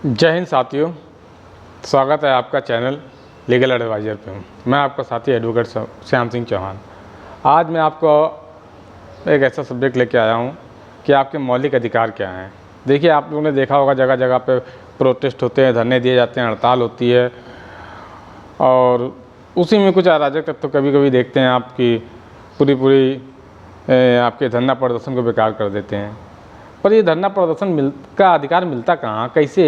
जय हिंद साथियों, स्वागत है आपका चैनल लीगल एडवाइज़र पे। मैं आपका साथी एडवोकेट श्याम सिंह चौहान। आज मैं आपको एक ऐसा सब्जेक्ट लेके आया हूँ कि आपके मौलिक अधिकार क्या हैं। देखिए, आप लोगों ने देखा होगा जगह जगह पे प्रोटेस्ट होते हैं, धरने दिए जाते हैं, हड़ताल होती है और उसी में कुछ अराजक तत्व कभी कभी देखते हैं आपकी पूरी आपके धरना प्रदर्शन को बेकार कर देते हैं। पर ये धरना प्रदर्शन का अधिकार मिलता कहाँ, कैसे,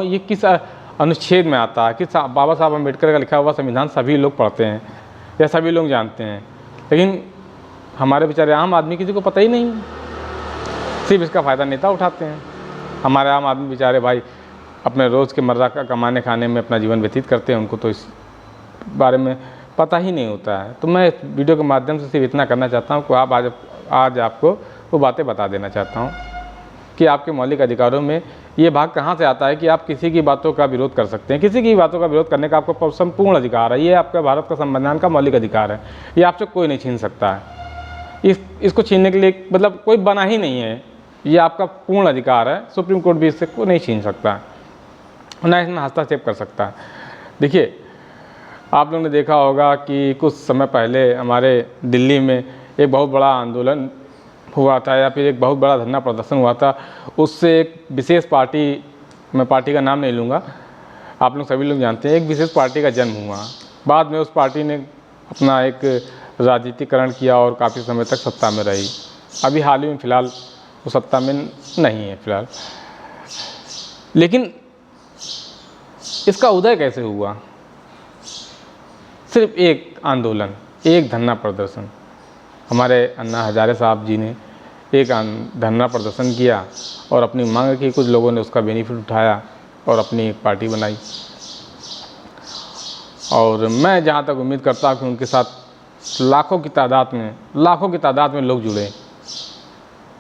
ये किस अनुच्छेद में आता है? किस बाबा साहब अम्बेडकर का लिखा हुआ संविधान सभी लोग पढ़ते हैं या सभी लोग जानते हैं, लेकिन हमारे बेचारे आम आदमी किसी को पता ही नहीं, सिर्फ इसका फ़ायदा नेता उठाते हैं। हमारे आम आदमी बेचारे भाई अपने रोज़ के मर्रा का कमाने खाने में अपना जीवन व्यतीत करते हैं, उनको तो इस बारे में पता ही नहीं होता है। तो मैं इस वीडियो के माध्यम से सिर्फ इतना करना चाहता हूँ कि आज आपको वो बातें बता देना चाहता हूँ कि आपके मौलिक अधिकारों में ये भाग कहाँ से आता है कि आप किसी की बातों का विरोध कर सकते हैं। किसी की बातों का विरोध करने का आपको संपूर्ण अधिकार है। ये आपका भारत का संविधान का मौलिक अधिकार है। ये आपसे कोई नहीं छीन सकता है। इसको छीनने के लिए मतलब कोई बना ही नहीं है। ये आपका पूर्ण अधिकार है। सुप्रीम कोर्ट भी इससे कोई नहीं छीन सकता है, ना इसमें हस्तक्षेप कर सकता है। देखिए, आप लोगों ने देखा होगा कि कुछ समय पहले हमारे दिल्ली में एक बहुत बड़ा आंदोलन हुआ था या फिर एक बहुत बड़ा धरना प्रदर्शन हुआ था। उससे एक विशेष पार्टी, मैं पार्टी का नाम नहीं लूँगा, आप लोग सभी लोग जानते हैं, एक विशेष पार्टी का जन्म हुआ। बाद में उस पार्टी ने अपना एक राजनीतिकरण किया और काफ़ी समय तक सत्ता में रही। अभी हाल ही में फ़िलहाल वो सत्ता में नहीं है फ़िलहाल। लेकिन इसका उदय कैसे हुआ? सिर्फ एक आंदोलन, एक धरना प्रदर्शन। हमारे अन्ना हजारे साहब जी ने एक धरना प्रदर्शन किया और अपनी मांग की, कुछ लोगों ने उसका बेनिफिट उठाया और अपनी एक पार्टी बनाई। और मैं जहाँ तक उम्मीद करता हूँ कि उनके साथ लाखों की तादाद में लोग जुड़े।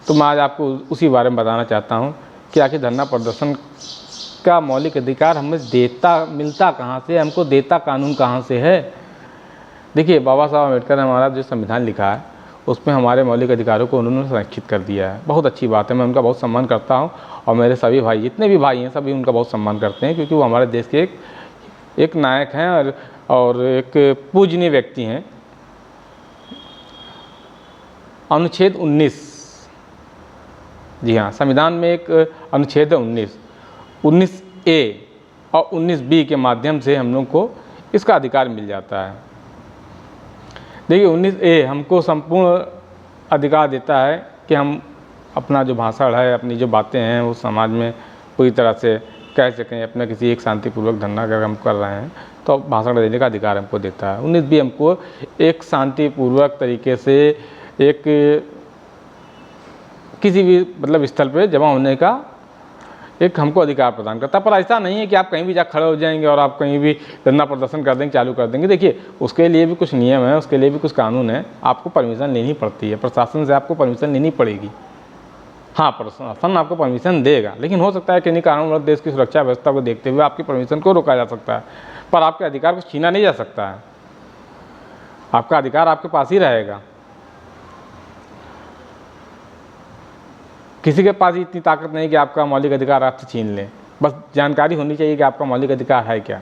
तो मैं आज आपको उसी बारे में बताना चाहता हूँ कि आखिर धरना प्रदर्शन का मौलिक अधिकार हमें मिलता कहाँ से, हमको देता कानून कहाँ से है। देखिए, बाबा साहब अम्बेडकर ने हमारा जो संविधान लिखा है उसमें हमारे मौलिक अधिकारों को उन्होंने संरक्षित कर दिया है। बहुत अच्छी बात है, मैं उनका बहुत सम्मान करता हूँ और मेरे सभी भाई, जितने भी भाई हैं, सभी उनका बहुत सम्मान करते हैं, क्योंकि वो हमारे देश के एक नायक हैं और एक पूजनीय व्यक्ति हैं। अनुच्छेद 19, जी हाँ, संविधान में एक अनुच्छेद है 19A और 19B के माध्यम से हम लोग को इसका अधिकार मिल जाता है। देखिए, 19A हमको संपूर्ण अधिकार देता है कि हम अपना जो भाषण है, अपनी जो बातें हैं, वो समाज में पूरी तरह से कह सकें। अपना किसी एक शांतिपूर्वक धरना अगर हम कर रहे हैं तो भाषण देने का अधिकार हमको देता है। 19B हमको एक शांतिपूर्वक तरीके से एक किसी भी मतलब स्थल पे जमा होने का एक हमको अधिकार प्रदान करता है। पर ऐसा नहीं है कि आप कहीं भी जा खड़े हो जाएंगे और आप कहीं भी धरना प्रदर्शन कर देंगे, चालू कर देंगे। देखिए, उसके लिए भी कुछ नियम है, उसके लिए भी कुछ कानून है। आपको परमिशन लेनी पड़ती है, प्रशासन से आपको परमिशन लेनी पड़ेगी। हाँ, प्रशासन आपको परमिशन देगा, लेकिन हो सकता है कि नहीं कानून देश की सुरक्षा व्यवस्था को देखते हुए आपकी परमिशन को रोका जा सकता है, पर आपके अधिकार को छीना नहीं जा सकता है। आपका अधिकार आपके पास ही रहेगा। किसी के पास इतनी ताकत नहीं कि आपका मौलिक अधिकार आपसे छीन लें। बस जानकारी होनी चाहिए कि आपका मौलिक अधिकार है क्या।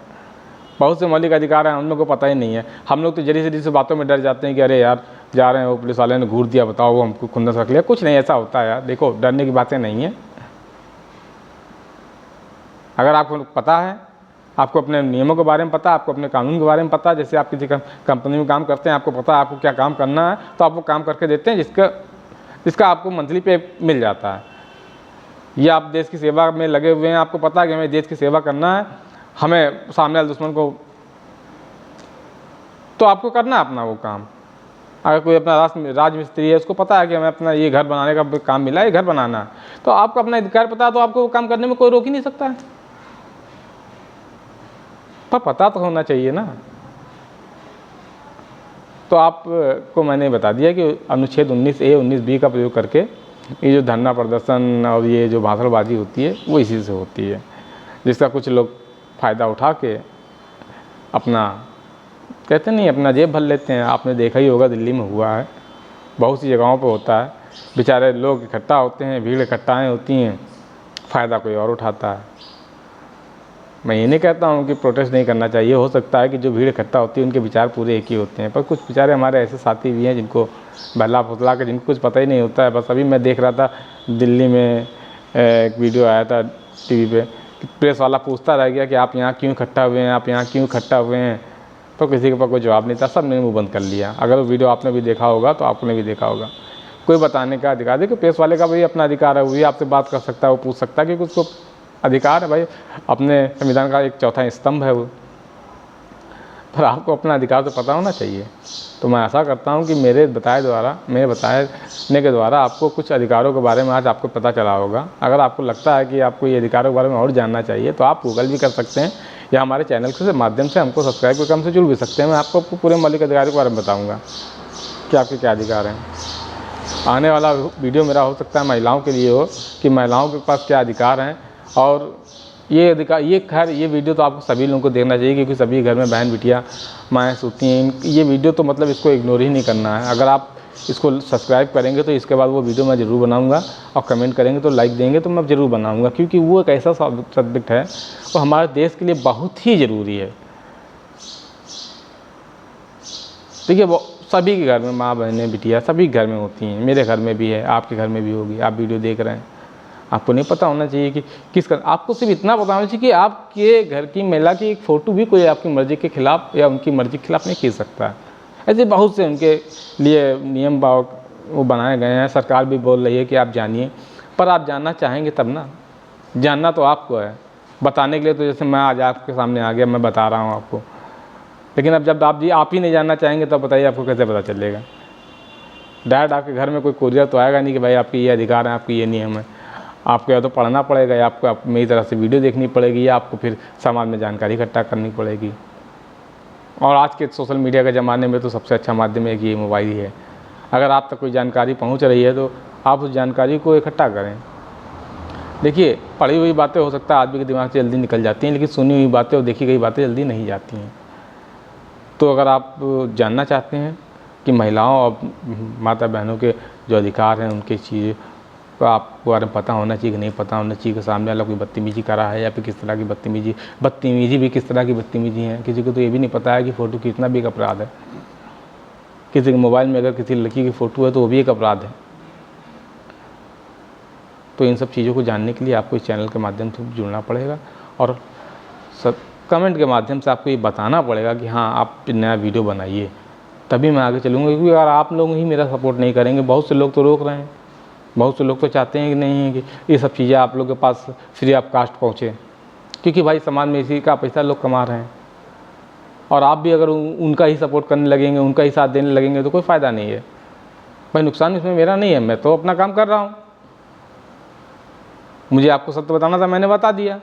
बहुत से मौलिक अधिकार हैं, हम लोग को पता ही नहीं है। हम लोग तो जरी से बातों में डर जाते हैं कि अरे यार, जा रहे हैं, वो पुलिस वाले ने घूर दिया, बताओ वो हमको खुंदस रख लिया। कुछ नहीं ऐसा होता है यार। देखो, डरने की बातें नहीं है। अगर आपको पता है, आपको अपने नियमों के बारे में पता है, आपको अपने कानून के बारे में पता है, जैसे आप किसी कंपनी में काम करते हैं, आपको पता है आपको क्या काम करना है, तो आप वो काम करके देते हैं जिसका आपको मंथली पे मिल जाता है। या आप देश की सेवा में लगे हुए हैं, आपको पता है कि हमें देश की सेवा करना है, हमें सामने वाले दुश्मन को, तो आपको करना है अपना वो काम। अगर कोई अपना राजमिस्त्री है, उसको पता है कि हमें अपना ये घर बनाने का काम मिला है, ये घर बनाना है, तो आपको अपना अधिकार पता है, तो आपको वो काम करने में कोई रोक ही नहीं सकता है। पर पता तो होना चाहिए ना। तो आपको मैंने बता दिया कि अनुच्छेद 19A 19B का प्रयोग करके ये जो धरना प्रदर्शन और ये जो भाषणबाजी होती है वो इसी से होती है, जिसका कुछ लोग फ़ायदा उठा के अपना, कहते नहीं, अपना जेब भर लेते हैं। आपने देखा ही होगा, दिल्ली में हुआ है, बहुत सी जगहों पे होता है। बेचारे लोग इकट्ठा होते हैं, भीड़ इकट्ठाएँ होती हैं, फ़ायदा कोई और उठाता है। मैं ये नहीं कहता हूँ कि प्रोटेस्ट नहीं करना चाहिए, हो सकता है कि जो भीड़ इकट्ठा होती है उनके विचार पूरे एक ही होते हैं, पर कुछ बेचारे हमारे ऐसे साथी भी हैं जिनको बहला फुसला के जिनको कुछ पता ही नहीं होता है। बस अभी मैं देख रहा था दिल्ली में एक वीडियो आया था टीवी पे कि प्रेस वाला पूछता रह गया कि आप यहाँ क्यों इकट्ठा हुए हैं, आप यहाँ क्यों इकट्ठा हुए हैं, तो किसी के पास कोई जवाब नहीं था, सब ने मुँह बंद कर लिया। अगर वो वीडियो आपने भी देखा होगा तो आपने भी देखा होगा। कोई बताने का अधिकार, देखिए प्रेस वाले का भी अपना अधिकार है, वो भी आपसे बात कर सकता है, वो पूछ सकता है, क्योंकि उसको अधिकार है भाई, अपने संविधान का एक चौथा स्तंभ है वो। पर आपको अपना अधिकार तो पता होना चाहिए। तो मैं आशा करता हूँ कि मेरे बताने के द्वारा आपको कुछ अधिकारों के बारे में आज आपको पता चला होगा। अगर आपको लगता है कि आपको ये अधिकारों के बारे में और जानना चाहिए तो आप गूगल भी कर सकते हैं या हमारे चैनल के माध्यम से हमको सब्सक्राइब करके हमसे जुड़ भी सकते हैं। मैं आपको पूरे मौलिक अधिकारों के बारे में बताऊँगा कि आपके क्या अधिकार हैं। आने वाला वीडियो मेरा हो सकता है महिलाओं के लिए हो कि महिलाओं के पास क्या अधिकार हैं, और ये अधिकार, ये खैर ये वीडियो तो आपको सभी लोगों को देखना चाहिए, क्योंकि सभी घर में बहन बिटियाँ माएँ सोती हैं। ये वीडियो तो मतलब इसको इग्नोर ही नहीं करना है। अगर आप इसको सब्सक्राइब करेंगे तो इसके बाद वो वीडियो मैं ज़रूर बनाऊंगा, और कमेंट करेंगे तो लाइक देंगे तो मैं ज़रूर बनाऊंगा, क्योंकि वो एक ऐसा सब्जेक्ट है वो हमारे देश के लिए बहुत ही ज़रूरी है। देखिए वो सभी के घर में माँ बहनें बिटिया सभी घर में होती हैं, मेरे घर में भी है, आपके घर में भी होगी। आप वीडियो देख रहे हैं, आपको नहीं पता होना चाहिए कि आपको सिर्फ इतना पता होना चाहिए कि आपके घर की महिला की एक फ़ोटो भी कोई आपकी मर्ज़ी के खिलाफ़ या उनकी मर्ज़ी के खिलाफ़ नहीं खींच सकता है। ऐसे बहुत से उनके लिए नियम वो बनाए गए हैं, सरकार भी बोल रही है कि आप जानिए, पर आप जानना चाहेंगे तब ना। जानना तो आपको है, बताने के लिए तो जैसे मैं आज आपके सामने आ गया, मैं बता रहा हूँ आपको, लेकिन अब जब आप ही नहीं जानना चाहेंगे तो बताइए आपको कैसे पता चलेगा। डायरेक्ट आपके घर में कोई कुरियर तो आएगा नहीं कि भाई आपके ये अधिकार हैं, आपके ये नियम है। आपको या तो पढ़ना पड़ेगा, या आपको मेरी तरह से वीडियो देखनी पड़ेगी, या आपको फिर समाज में जानकारी इकट्ठा करनी पड़ेगी। और आज के सोशल मीडिया के ज़माने में तो सबसे अच्छा माध्यम है कि ये मोबाइल ही है। अगर आप तक कोई जानकारी पहुंच रही है तो आप उस जानकारी को इकट्ठा करें। देखिए पढ़ी हुई बातें हो सकता है आदमी के दिमाग से जल्दी निकल जाती हैं, लेकिन सुनी हुई बातें और देखी गई बातें जल्दी नहीं जाती हैं। तो अगर आप जानना चाहते हैं कि महिलाओं और माता बहनों के जो अधिकार हैं उनकी चीज़ तो आपको बारे में पता होना चाहिए कि नहीं पता होना चाहिए, कि सामने वाला कोई बदतमीजी कर रहा है या फिर किस तरह की बदतमीजी भी किस तरह की बदतमीजी है। किसी को तो ये भी नहीं पता है कि फ़ोटो खींचना भी एक अपराध है। किसी के मोबाइल में अगर किसी लड़की की फ़ोटो है तो वो भी एक अपराध है। तो इन सब चीज़ों को जानने के लिए आपको इस चैनल के माध्यम से जुड़ना पड़ेगा, और कमेंट के माध्यम से आपको ये बताना पड़ेगा कि हाँ आप नया वीडियो बनाइए, तभी मैं आगे चलूँगा। क्योंकि अगर आप लोग ही मेरा सपोर्ट नहीं करेंगे, बहुत से लोग तो रोक रहे हैं, बहुत से लोग तो चाहते हैं कि नहीं है कि ये सब चीज़ें आप लोग के पास फ्री ऑफ कास्ट पहुँचे, क्योंकि भाई समाज में इसी का पैसा लोग कमा रहे हैं। और आप भी अगर उनका ही सपोर्ट करने लगेंगे, उनका ही साथ देने लगेंगे तो कोई फ़ायदा नहीं है भाई। नुकसान इसमें मेरा नहीं है, मैं तो अपना काम कर रहा हूँ। मुझे आपको सत्य बताना था, मैंने बता दिया।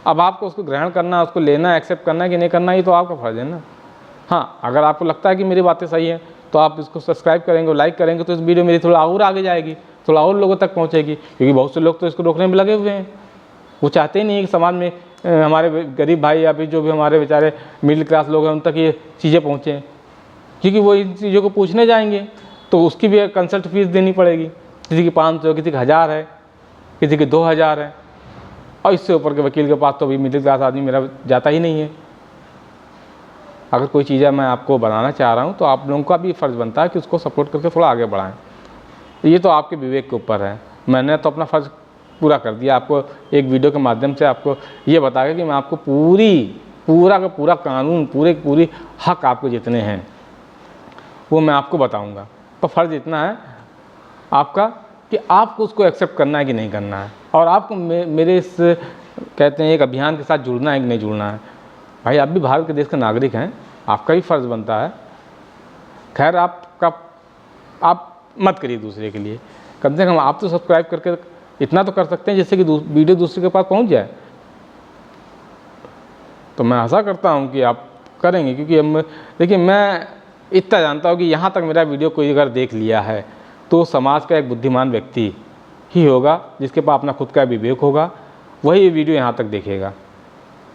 अब आपको उसको ग्रहण करना, उसको लेना, एक्सेप्ट करना कि नहीं करना, ये तो आपका फ़र्ज़ है ना। हाँ, अगर आपको लगता है कि मेरी बातें सही हैं तो आप इसको सब्सक्राइब करेंगे, लाइक करेंगे तो इस वीडियो मेरी थोड़ा और आगे जाएगी, थोड़ा और लोगों तक पहुँचेगी। क्योंकि बहुत से लोग तो इसको रोकने में लगे हुए हैं, वो चाहते ही नहीं है कि समाज में हमारे गरीब भाई या फिर जो भी हमारे बेचारे मिडिल क्लास लोग हैं उन तक ये चीज़ें पहुँचें। क्योंकि वो इन चीज़ों को पूछने जाएंगे तो उसकी भी कंसल्ट फीस देनी पड़ेगी, किसी की 500, किसी की 1000 है, किसी की 2000 है, और इससे ऊपर के वकील के पास तो अभी मिडिल क्लास आदमी मेरा जाता ही नहीं है। अगर कोई चीज़ मैं आपको बनाना चाह रहा हूँ तो आप लोगों का भी फ़र्ज़ बनता है कि उसको सपोर्ट करके थोड़ा आगे बढ़ाएं। ये तो आपके विवेक के ऊपर है। मैंने तो अपना फ़र्ज़ पूरा कर दिया, आपको एक वीडियो के माध्यम से आपको ये बताया कि मैं आपको पूरा का पूरा कानून, पूरी हक आपको जितने हैं वो मैं आपको बताऊँगा। पर फ़र्ज़ इतना है आपका कि आपको उसको एक्सेप्ट करना है कि नहीं करना है, और आपको मेरे इस कहते हैं एक अभियान के साथ जुड़ना है कि नहीं जुड़ना है। भाई आप भी भारत के देश के नागरिक हैं, आपका भी फ़र्ज़ बनता है। खैर आप मत करिए दूसरे के लिए, कम से कम आप तो सब्सक्राइब करके इतना तो कर सकते हैं जिससे कि वीडियो दूसरे के पास पहुंच जाए। तो मैं आशा करता हूं कि आप करेंगे, क्योंकि देखिए मैं इतना जानता हूं कि यहाँ तक मेरा वीडियो कोई अगर देख लिया है तो समाज का एक बुद्धिमान व्यक्ति ही होगा, जिसके पास अपना खुद का विवेक होगा, वही ये वीडियो यहाँ तक देखेगा।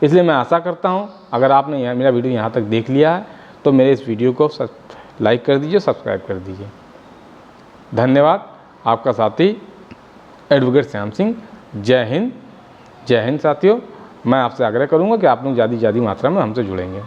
इसलिए मैं आशा करता हूँ अगर आपने मेरा वीडियो यहाँ तक देख लिया है तो मेरे इस वीडियो को लाइक कर दीजिए, सब्सक्राइब कर दीजिए। धन्यवाद। आपका साथी एडवोकेट श्याम सिंह। जय हिंद साथियों। मैं आपसे आग्रह करूँगा कि आप लोग ज़्यादा से ज़्यादा मात्रा में हमसे जुड़ेंगे।